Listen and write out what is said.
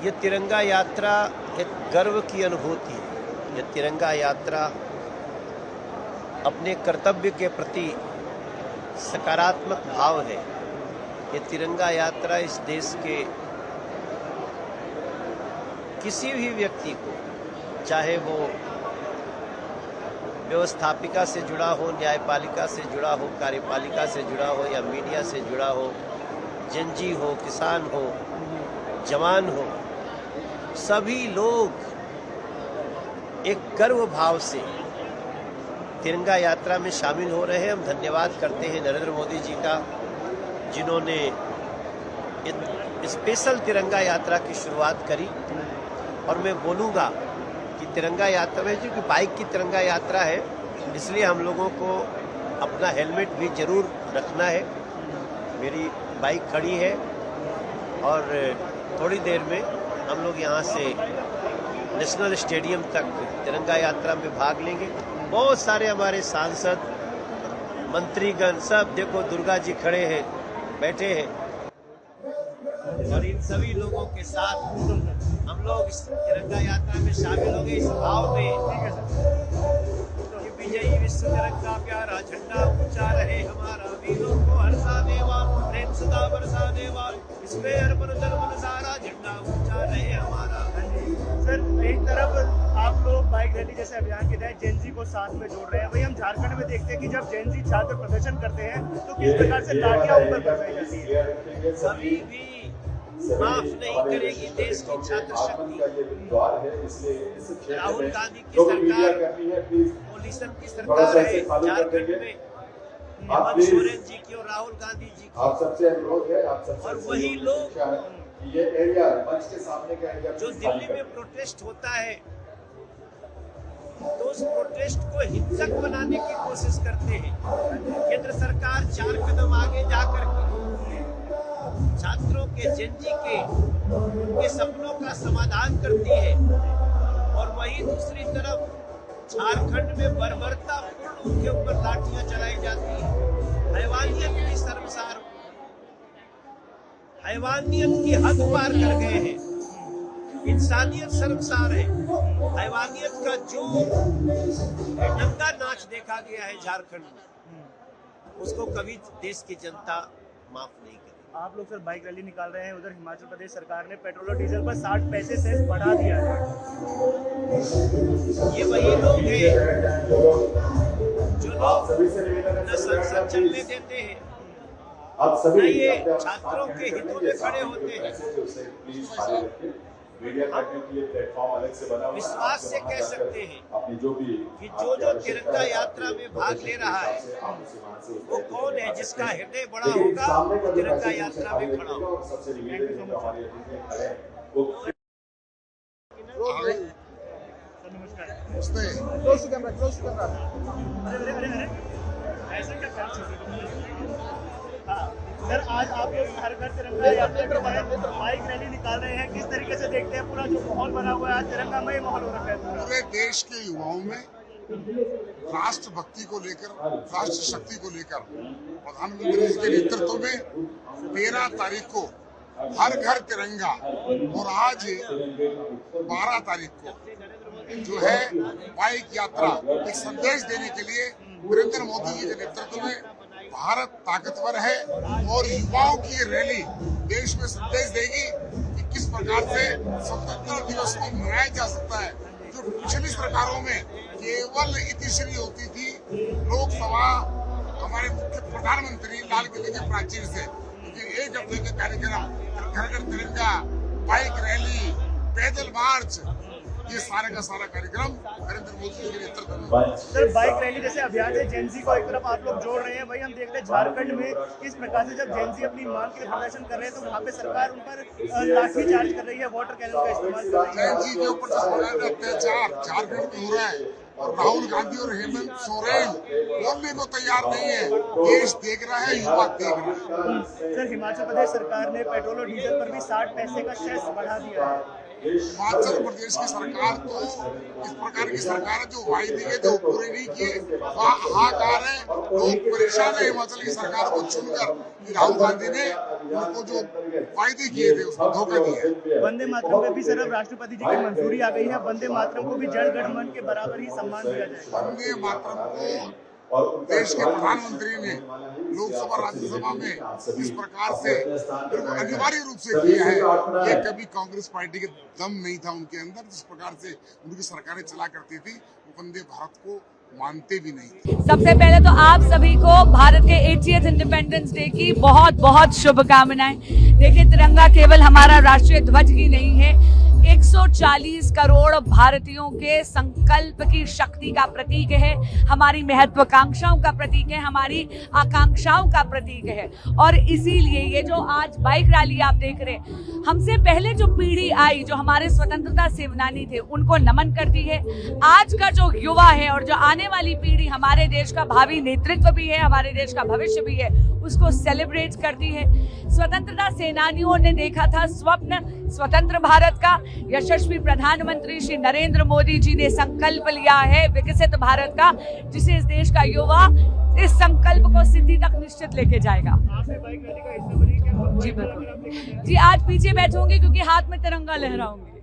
ये तिरंगा यात्रा एक गर्व की अनुभूति है। ये तिरंगा यात्रा अपने कर्तव्य के प्रति सकारात्मक भाव है। ये तिरंगा यात्रा इस देश के किसी भी व्यक्ति को, चाहे वो व्यवस्थापिका से जुड़ा हो, न्यायपालिका से जुड़ा हो, कार्यपालिका से जुड़ा हो या मीडिया से जुड़ा हो, जनजी हो, किसान हो, जवान हो, सभी लोग एक गर्व भाव से तिरंगा यात्रा में शामिल हो रहे हैं। हम धन्यवाद करते हैं नरेंद्र मोदी जी का, जिन्होंने स्पेशल तिरंगा यात्रा की शुरुआत करी। और मैं बोलूँगा कि तिरंगा यात्रा में, जो कि बाइक की तिरंगा यात्रा है, इसलिए हम लोगों को अपना हेलमेट भी जरूर रखना है। मेरी बाइक खड़ी है और थोड़ी देर में हम लोग यहाँ से नेशनल स्टेडियम तक तिरंगा यात्रा में भाग लेंगे। बहुत सारे हमारे सांसद, मंत्रीगण, सब देखो दुर्गा जी खड़े हैं, बैठे हैं, और इन सभी लोगों के साथ हम लोग इस तिरंगा यात्रा में शामिल होंगे इस भाव में कि विजयी विश्व तिरंगा प्यारा झंडा ऊंचा रहे हमारा, वीरों को हर्षाने वाला, प्रेम सदा बरसाने वाला, इसमें अर्पण धर्म सारा, झंडा ऊंचा रहे हमारा। सर, एक तरफ आप लोग बाइक रैली जैसे अभियान के तहत जेनजी को साथ में जोड़ रहे हैं, वही हम झारखंड में देखते हैं कि जब जेनजी छात्र प्रदर्शन करते हैं तो किस प्रकार से लाठियां ऊपर बरसाई जाती है। कभी भी माफ नहीं करेगी देश की छात्र शक्ति। राहुल गांधी की सरकार पॉलिशन की सरकार है झारखंड में, हेमंत सोरेन जी की और राहुल गांधी जी की, और वही लोग ये एरिया मंच के सामने का एरिया जो दिल्ली में प्रोटेस्ट होता है तो उस प्रोटेस्ट को हिंसक बनाने की कोशिश करते हैं। केंद्र सरकार 4 कदम आगे जाकर के छात्रों के, जेनजी के, उनके सपनों का समाधान करती है, और वहीं दूसरी तरफ झारखंड में बर्बरतापूर्ण उनके ऊपर लाठियां चलाई जाती है। हैवानियत की शर्मसार, हैवानियत की हद पार कर गए हैं। इंसानियत शर्मसार है। हैवानियत का जो नंगा नाच देखा गया है झारखंड में, उसको कभी देश की जनता माफ नहीं करेगी। आप लोग सर बाइक रैली निकाल रहे हैं, उधर हिमाचल प्रदेश सरकार ने पेट्रोल और डीजल पर 60 पैसे सेस बढ़ा दिया है। ये वही लोग हैं जो लोग न संसद चलने देते हैं, न ये छात्रों के हितों में खड़े होते हैं। विश्वास से कह सकते हैं कि जो तिरंगा यात्रा में भाग ले रहा है वो कौन है, जिसका हृदय बड़ा होगा वो तिरंगा यात्रा में खड़ा होगा। सर, आज आप लोग हर घर तिरंगा यात्रा के तहत बाइक रैली निकाल रहे हैं, किस तरीके से देखते हैं पूरा जो माहौल बना हुआ है, तिरंगामय माहौल हो रखा है। पूरे देश के युवाओं में राष्ट्रभक्ति को लेकर, राष्ट्र शक्ति को लेकर प्रधानमंत्री जी के नेतृत्व में 13 तारीख को हर घर तिरंगा, और आज 12 तारीख को जो है बाइक यात्रा, एक संदेश देने के लिए नरेंद्र मोदी जी के नेतृत्व में भारत ताकतवर है, और युवाओं की रैली देश में संदेश देगी कि किस प्रकार से स्वतंत्रता दिवस को मनाया जा सकता है। जो पिछली सरकारों में केवल इतिश्री होती थी, लोकसभा, हमारे मुख्य प्रधानमंत्री लाल किले के प्राचीर से, लेकिन 1 हफ्ते के कार्यक्रम, घर घर तिरंगा, बाइक रैली, पैदल मार्च, ये सारे का सारा कार्यक्रम नरेंद्र मोदी जी के नेतृत्व में। सर, बाइक रैली जैसे अभियान से जेनजी को एक तरफ आप लोग जोड़ रहे हैं, वही हम देखते हैं झारखंड में किस प्रकार से जब जेनजी अपनी मांग के लिए प्रदर्शन कर रहे हैं तो वहाँ पे सरकार उन पर लाठी चार्ज कर रही है, वाटर कैनन का इस्तेमाल कर रही है। जेनजी के ऊपर जो अत्याचार झारखंड में हो रहा है, और राहुल गांधी और हेमंत सोरेन बोलने को तैयार नहीं है, देश देख रहा है, युवा देख रहा है। सर, हिमाचल प्रदेश सरकार ने पेट्रोल और डीजल पर भी 60 पैसे का सेस बढ़ा दिया है। हिमाचल प्रदेश की सरकार तो इस प्रकार की सरकार है जो वायदे के जो पूरे नहीं किए, हाहाकार है, लोग परेशान है हिमाचल की सरकार को चुनकर। राहुल गांधी ने उनको जो वायदे किए थे उसमें धोखा दिया। वंदे मातरम पे भी सर अब राष्ट्रपति जी की मंजूरी आ गई है। वंदे मातरम को भी जल गण मन के बराबर ही सम्मान दिया जाएगा। वंदे मातरम को देश के प्रधानमंत्री ने लोकसभा राज्यसभा में इस प्रकार से अनिवार्य रूप से किया है। ये कभी कांग्रेस पार्टी के दम नहीं था उनके अंदर, जिस प्रकार से उनकी सरकारें चला करती थी, वो वंदे भारत को मानते भी नहीं थे। सबसे पहले तो आप सभी को भारत के 80th इंडिपेंडेंस डे की बहुत बहुत शुभकामनाएं। देखिए, तिरंगा केवल हमारा राष्ट्रीय ध्वज ही नहीं है, 140 करोड़ भारतीयों के संकल्प की शक्ति का प्रतीक है, हमारी महत्वाकांक्षाओं का प्रतीक है, हमारी आकांक्षाओं का प्रतीक है। और इसीलिए ये जो आज बाइक रैली आप देख रहे हैं, हमसे पहले जो पीढ़ी आई, जो हमारे स्वतंत्रता सेनानी थे, उनको नमन करती है। आज का जो युवा है और जो आने वाली पीढ़ी हमारे देश का भावी नेतृत्व भी है, हमारे देश का भविष्य भी है, उसको सेलिब्रेट करती है। स्वतंत्रता सेनानियों ने देखा था स्वप्न स्वतंत्र भारत का। यशस्वी प्रधानमंत्री श्री नरेंद्र मोदी जी ने संकल्प लिया है विकसित भारत का, जिसे इस देश का युवा इस संकल्प को सिद्धि तक निश्चित लेके जाएगा। आपने बाइक रैली का हिस्सा बनी क्या? जी बिल्कुल जी, आज पीछे बैठूंगी क्योंकि हाथ में तिरंगा लहराऊंगी।